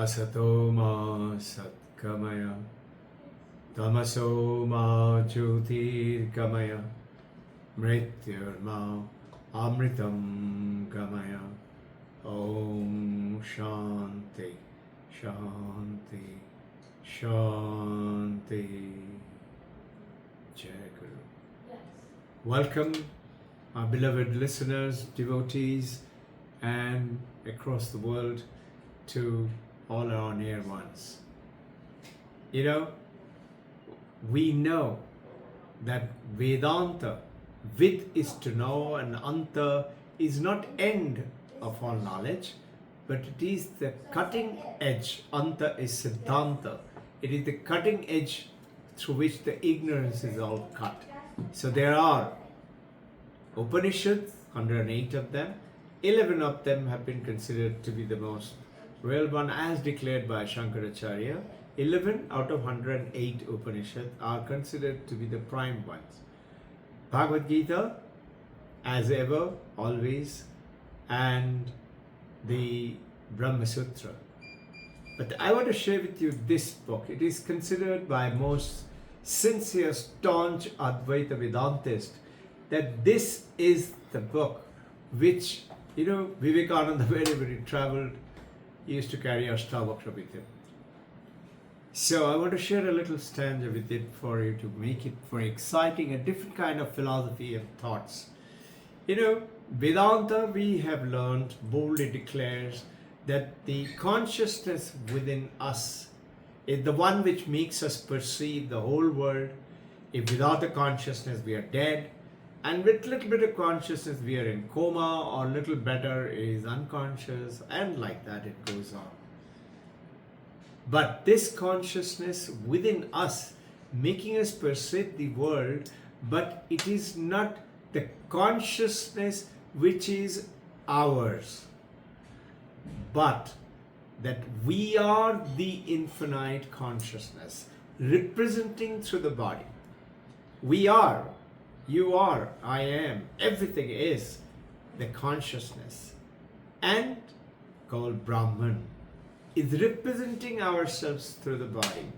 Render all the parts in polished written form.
Asato ma satkamaya, tamaso ma jyotirgamaya, mrityurma amritam gamaya. Om Shanti, Shanti, Shanti. Jai Guru. Welcome, our beloved listeners, devotees, and across the world to all our near ones. You know, we know that Vedanta, Vid is to know and Anta is not end of all knowledge, but it is the cutting edge. Anta is Siddhanta. It is the cutting edge through which the ignorance is all cut. So there are Upanishads, 108 of them. 11 of them have been considered to be the most real one as declared by Shankaracharya. 11 out of 108 Upanishads are considered to be the prime ones. Bhagavad Gita, as ever, always, and the Brahma Sutra. But I want to share with you this book. It is considered by most sincere, staunch Advaita Vedantists that this is the book which, Vivekananda, wherever he traveled, he used to carry Ashtavakra with him. So I want to share a little stanza with it for you to make it for exciting, a different kind of philosophy and thoughts. Vedanta, we have learned, boldly declares that the consciousness within us is the one which makes us perceive the whole world. If without a consciousness we are dead, and with little bit of consciousness we are in coma, or little better is unconscious, and like that it goes on. But this consciousness within us, making us perceive the world, but it is not the consciousness which is ours, but that we are the infinite consciousness representing through the body. We are, you are, I am, everything is the consciousness, and called Brahman is representing ourselves through the body.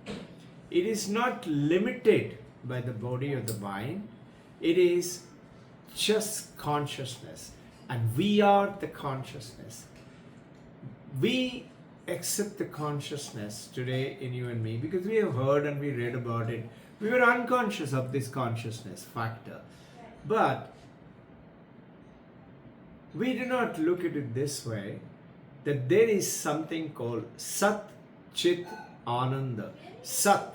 It is not limited by the body or the mind. It is just consciousness, and we are the consciousness. We accept the consciousness today in you and me because we have heard and we read about it. We were unconscious of this consciousness factor, but we do not look at it this way, that there is something called Sat Chit Ananda. Sat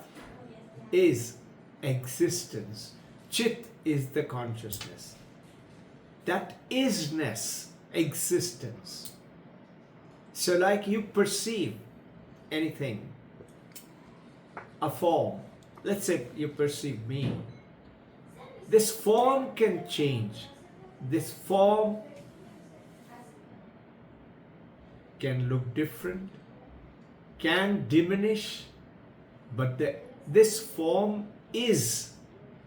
is existence. Chit is the consciousness. That isness, existence. So like you perceive anything, a form, let's say you perceive me. This form can change. This form can look different, can diminish, but this form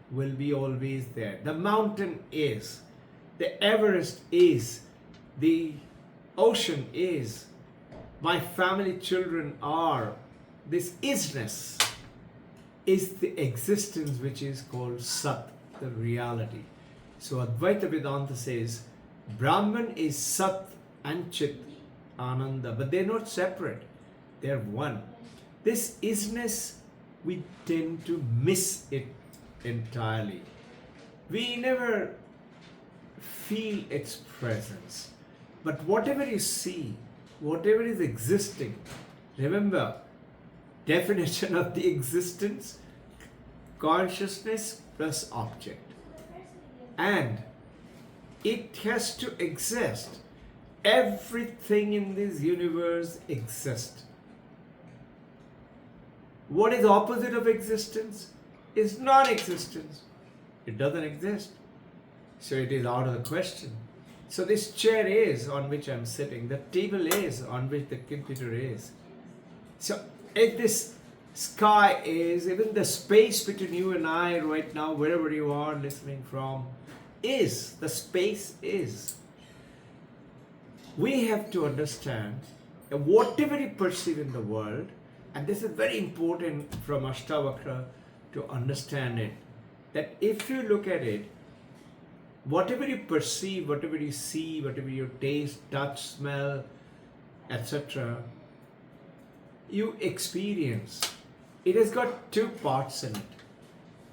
will be always there. The mountain is, the Everest is, the ocean is, my family, children are. This isness is the existence which is called Sat, the reality. So Advaita Vedanta says Brahman is Sat and Chit Ananda, but they're not separate, they're one. This isness, we tend to miss it entirely. We never feel its presence. But whatever you see, whatever is existing, remember, definition of the existence, consciousness plus object. And it has to exist. Everything in this universe exists. What is the opposite of existence? Is non-existence. It doesn't exist. So it is out of the question. So this chair is on which I'm sitting. The table is on which the computer is. So if this sky is, even the space between you and I right now, wherever you are listening from, the space is. We have to understand whatever you perceive in the world, and this is very important from Ashtavakra to understand it, that if you look at it, whatever you perceive, whatever you see, whatever you taste, touch, smell, etc., you experience. It has got two parts in it.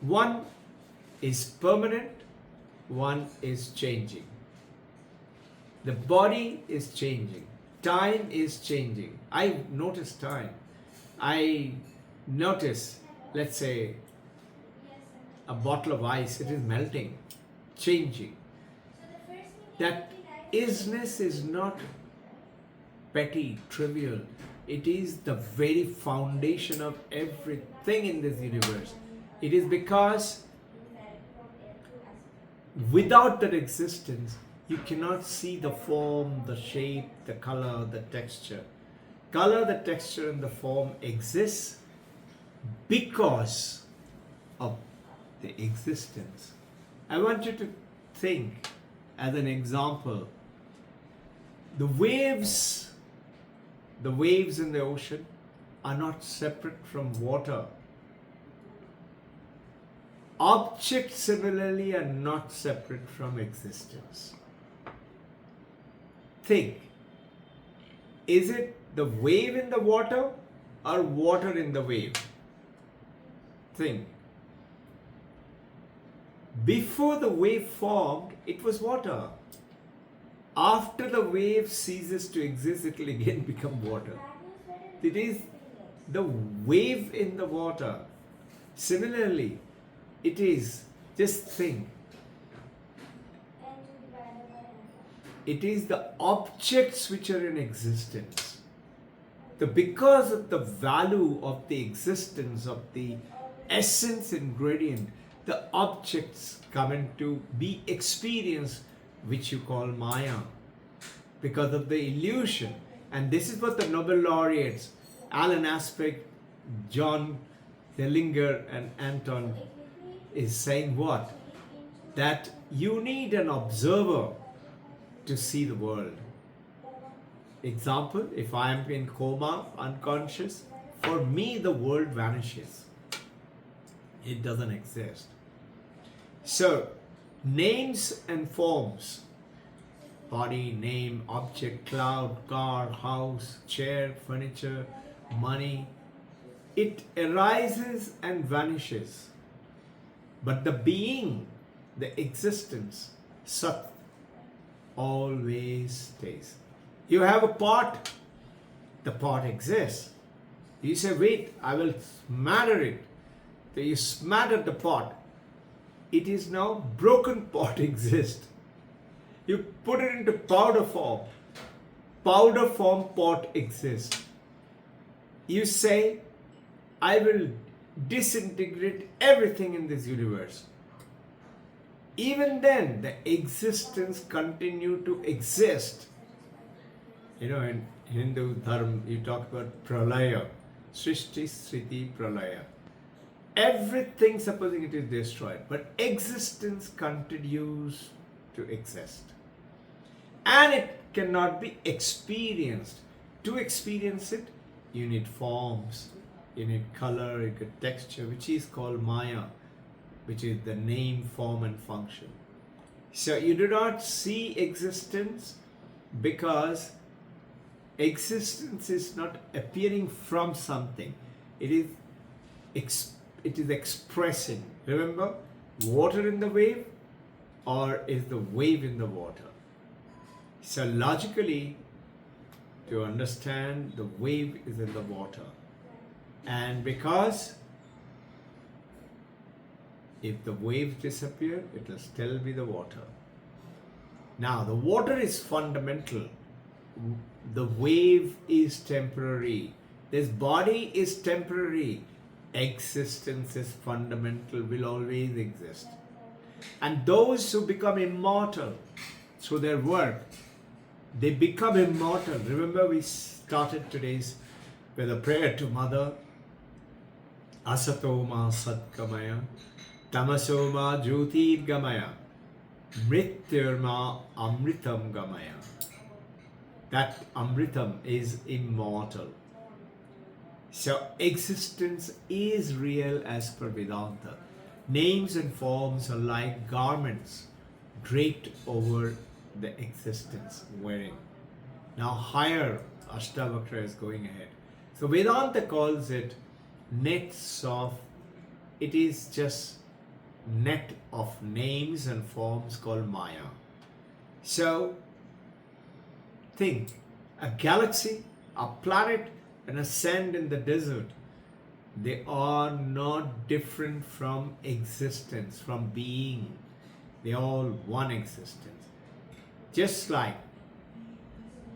One is permanent, one is changing. The body is changing. Time is changing. I notice time. I notice, let's say, a bottle of ice, it is melting, changing. That isness is not petty, trivial. It is the very foundation of everything in this universe. It is because without that existence, you cannot see the form, the shape, the color, the texture. Color, the texture, and the form exists because of the existence. I want you to think, as an example, the waves in the ocean are not separate from water. Objects similarly are not separate from existence. Think, is it the wave in the water or water in the wave? Think. Before the wave formed, it was water. After the wave ceases to exist, it will again become water. It is the wave in the water. Similarly, it is, just think, it is the objects which are in existence. Because of the value of the existence of the essence ingredient, the objects come into be experienced, which you call Maya, because of the illusion. And this is what the Nobel laureates, Alan Aspect, John Dellinger, and Anton is saying what? That you need an observer to see the world. Example, if I am in coma, unconscious, for me the world vanishes. It doesn't exist. So, names and forms, body, name, object, cloud, car, house, chair, furniture, money, it arises and vanishes. But the being, the existence, Sat, always stays. You have a pot, the pot exists. You say, wait, I will smatter it. So you smatter the pot. It is now broken pot exists. You put it into powder form. Powder form pot exists. You say, I will disintegrate everything in this universe. Even then, the existence continue to exist. You know, in Hindu Dharma, you talk about pralaya, srishti, sriti, pralaya. Everything, supposing it is destroyed, but existence continues to exist. And it cannot be experienced. To experience it, you need forms, you need color, you need texture, which is called Maya, which is the name, form, and function. So you do not see existence because existence is not appearing from something. It is expressing. Remember, water in the wave, or is the wave in the water? So logically, to understand, the wave is in the water. And because if the waves disappear, it will still be the water. Now, the water is fundamental. The wave is temporary. This body is temporary. Existence is fundamental, will always exist. And those who become immortal through their work, they become immortal. Remember, we started today's with a prayer to Mother. Asatoma Satkamaya, Tamasoma Jyotir Gamaya, Mrityurma Amritam Gamaya. that Amritam is immortal. So existence is real as per Vedanta. Names and forms are like garments draped over the existence wearing. Now higher Ashtavakra is going ahead. So Vedanta calls it nets of, it is just net of names and forms called Maya. So think, a galaxy, a planet, and a sand in the desert, they are not different from existence, from being. They are all one existence. Just like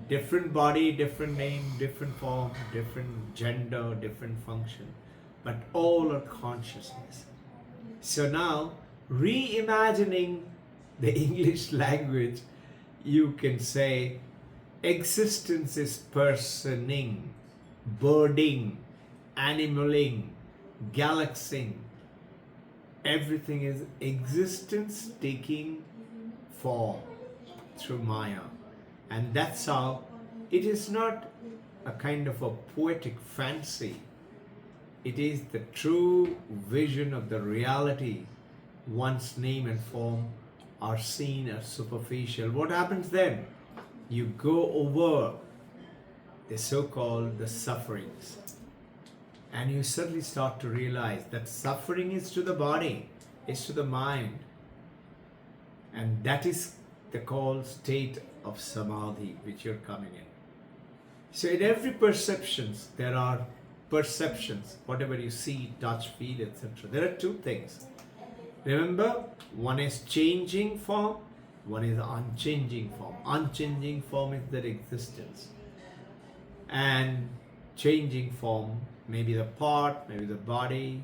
different body, different name, different form, different gender, different function, but all are consciousness. So now, reimagining the English language, you can say existence is personing, birding, animaling, galaxying. Everything is existence taking form through Maya. And that's how it is not a kind of a poetic fancy. It is the true vision of the reality. One's name and form are seen as superficial. What happens then? You go over the so-called the sufferings. And you suddenly start to realize that suffering is to the body, is to the mind. And that is the called state of samadhi which you're coming in. So in every perceptions, there are perceptions, whatever you see, touch, feel, etc. There are two things. Remember, one is changing form, one is unchanging form. Unchanging form is their existence. And changing form, maybe the part, maybe the body,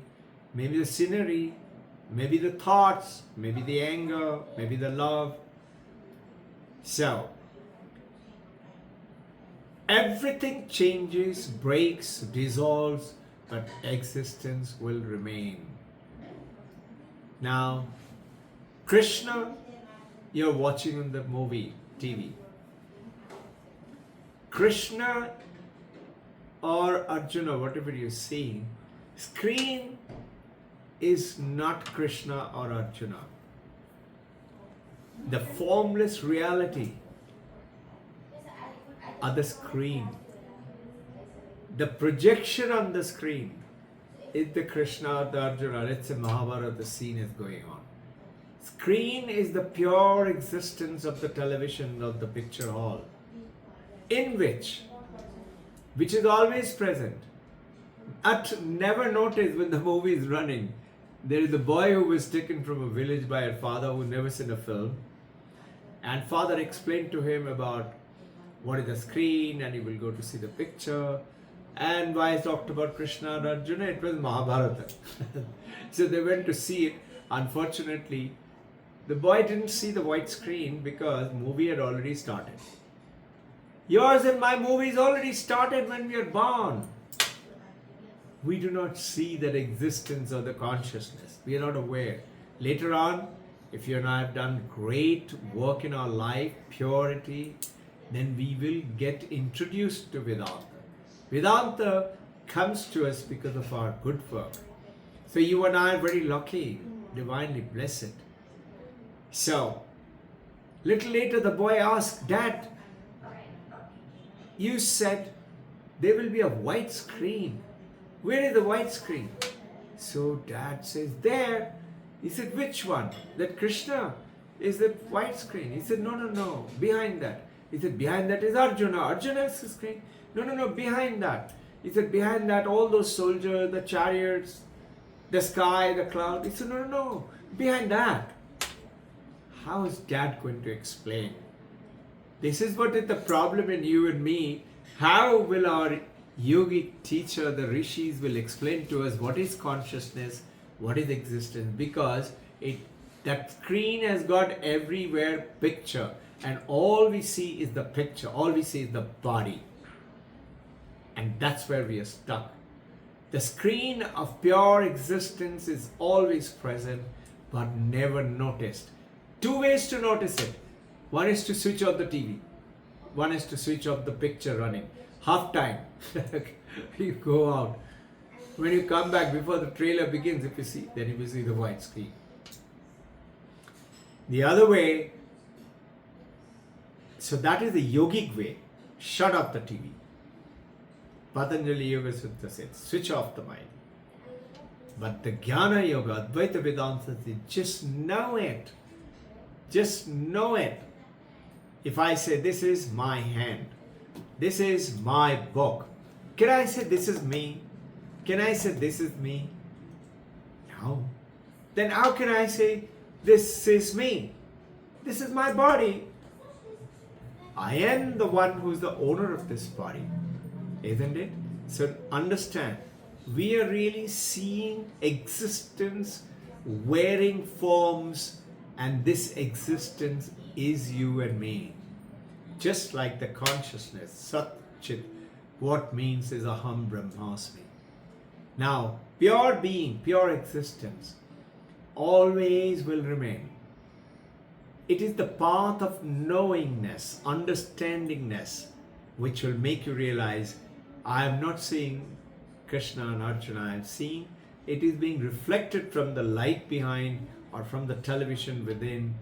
maybe the scenery, maybe the thoughts, maybe the anger, maybe the love. So, everything changes, breaks, dissolves, but existence will remain. Now, Krishna, you're watching on the movie, TV. Krishna or Arjuna, whatever you see, screen is not Krishna or Arjuna. The formless reality are the screen. The projection on the screen is the Krishna or the Arjuna. Let's say Mahabharata, the scene is going on. Screen is the pure existence of the television or the picture hall, in which is always present. Never notice when the movie is running. There is a boy who was taken from a village by a father who never seen a film, and father explained to him about what is the screen, and he will go to see the picture. And why I talked about Krishna and Arjuna, it was Mahabharata. So they went to see it. Unfortunately, the boy didn't see the white screen because movie had already started. Yours and my movies already started when we are born. We do not see that existence or the consciousness. We are not aware. Later on, if you and I have done great work in our life, purity, then we will get introduced to Vedanta. Vedanta comes to us because of our good work. So you and I are very lucky, divinely blessed. So, little later the boy asked, Dad, you said there will be a white screen. Where is the white screen? So Dad says, there. He said, which one? That Krishna is the white screen. He said, no, behind that. He said, behind that is Arjuna. Arjuna is the screen. No, behind that. He said, behind that, all those soldiers, the chariots, the sky, the cloud. He said, no, behind that. How is Dad going to explain? This is what is the problem in you and me. How will our yogic teacher, the rishis, will explain to us what is consciousness, what is existence? Because that screen has got everywhere picture, and all we see is the picture, all we see is the body. And that's where we are stuck. The screen of pure existence is always present, but never noticed. Two ways to notice it. One is to switch off the TV. one is to switch off the picture running. Half time, you go out. When you come back before the trailer begins, if you see, then you will see the white screen. The other way, so that is the yogic way. Shut off the TV. Patanjali Yoga Sutra says, switch off the mind. But the Jnana Yoga, Advaita Vedanta says, just know it. Just know it. If I say, this is my hand, this is my book, can I say, this is me? Can I say, this is me? No. Then how can I say, this is me? This is my body. I am the one who is the owner of this body. Isn't it? So understand, we are really seeing existence wearing forms, and this existence is you and me. Just like the consciousness, Sat Chit, what means is Aham Brahmasmi. Now, pure being, pure existence, always will remain. It is the path of knowingness, understandingness, which will make you realize, I am not seeing Krishna and Arjuna, I am seeing it is being reflected from the light behind or from the television within,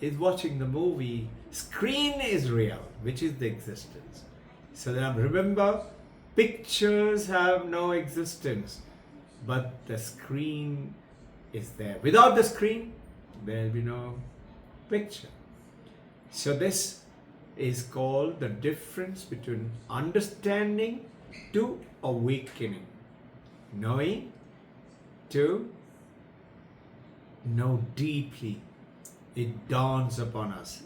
is watching the movie. Screen is real, which is the existence. So then remember, pictures have no existence, but the screen is there. Without the screen, there will be no picture. So this is called the difference between understanding to awakening. Knowing to know deeply. It dawns upon us.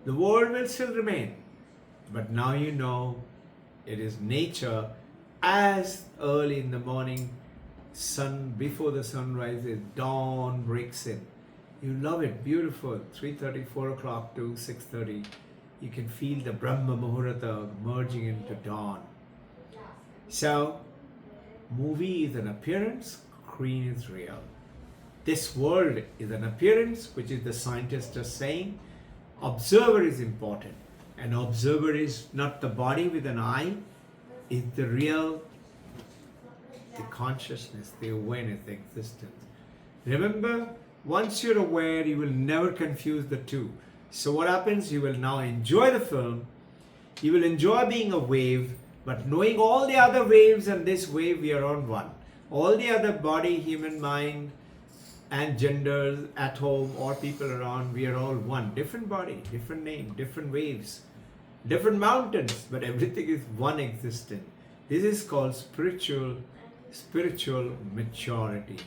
The world will still remain, but now you know it is nature. As early in the morning, sun, before the sun rises, dawn breaks in. You love it, beautiful. 3:30, 4 o'clock to 6:30. You can feel the Brahma Muhurta merging into dawn. So, movie is an appearance, screen is real. This world is an appearance, which is the scientists are saying. Observer is important. An observer is not the body with an eye, is the real, the consciousness, the awareness, the existence. Remember, once you're aware, you will never confuse the two. So what happens? You will now enjoy the film. You will enjoy being a wave, but knowing all the other waves and this wave, we are on one. All the other body, human mind, and genders at home or people around, we are all one. Different body, different name, different waves, different mountains, but everything is one existence. This is called spiritual maturity.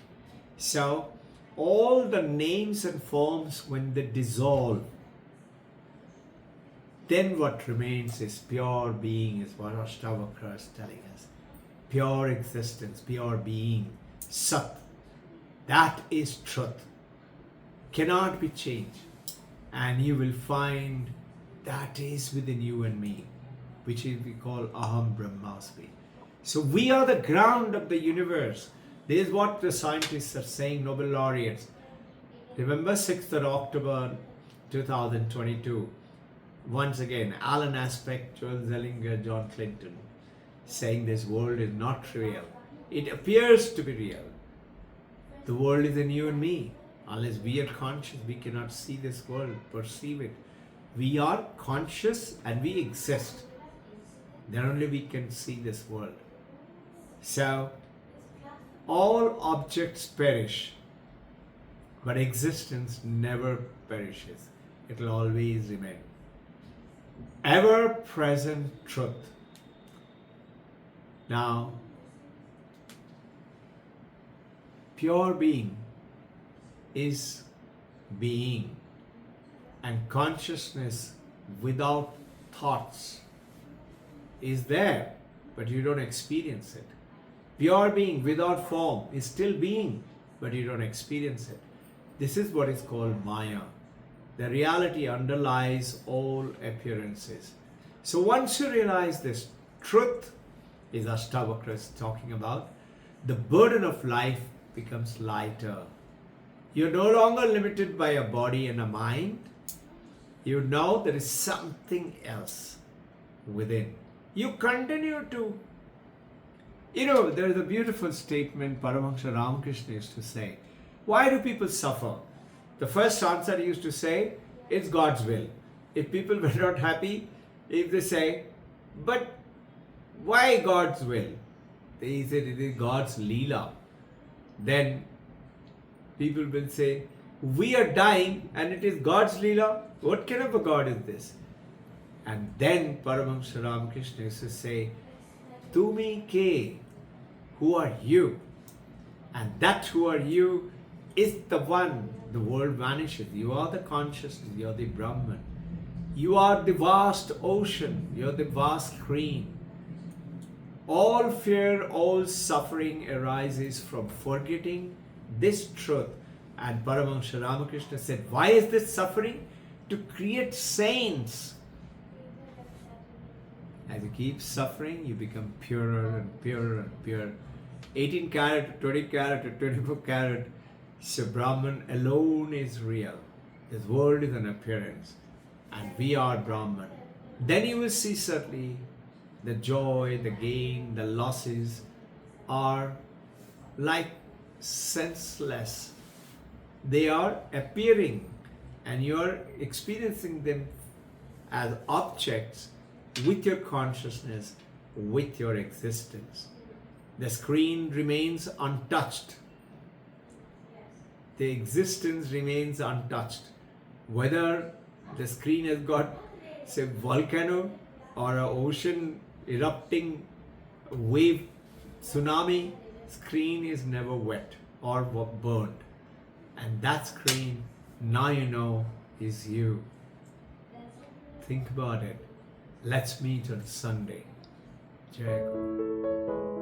So all the names and forms, when they dissolve, then what remains is pure being, is what Ashtavakra is telling us. Pure existence, pure being, Sat. That is truth. Cannot be changed. And you will find that is within you and me, which is we call Aham Brahmasmi. So we are the ground of the universe. This is what the scientists are saying, Nobel laureates. Remember 6th of October 2022. Once again, Alan Aspect, Joel Zellinger, John Clinton, saying this world is not real. It appears to be real. The world is in you and me. Unless we are conscious, we cannot see this world, perceive it. We are conscious and we exist. Then only we can see this world. So, all objects perish, but existence never perishes. It will always remain. Ever-present truth. Now, pure being is being, and consciousness without thoughts is there, but you don't experience it. Pure being without form is still being, but you don't experience it. This is what is called Maya. The reality underlies all appearances. So once you realize this, truth is Ashtavakra is talking about, the burden of life becomes lighter. You're no longer limited by a body and a mind. You know there is something else. within. You continue to, there is a beautiful statement Paramahansa Ramakrishna used to say. Why do people suffer? The first answer he used to say, it's God's will. If people were not happy, if they say, but why God's will? He said it is God's Leela. Then people will say, we are dying and it is God's Leela. What kind of a God is this? And then Paramahansa Ramakrishna used to say, Tumi ke, who are you? And that who are you is the one. The world vanishes. You are the consciousness. You are the Brahman. You are the vast ocean. You are the vast screen. All fear, all suffering arises from forgetting this truth. And Paramahansa Ramakrishna said, why is this suffering? To create saints. As you keep suffering, you become purer and purer and purer. 18 carat, 20 carat, 24 carat. So Brahman alone is real. This world is an appearance. And we are Brahman. Then you will see certainly the joy, the gain, the losses are like senseless. They are appearing and you are experiencing them as objects with your consciousness, with your existence. The screen remains untouched. The existence remains untouched. Whether the screen has got, say, volcano or an ocean erupting wave, tsunami, screen is never wet or burned. And that screen, now you know, is you. Think about it. Let's meet on Sunday. Jai Guru.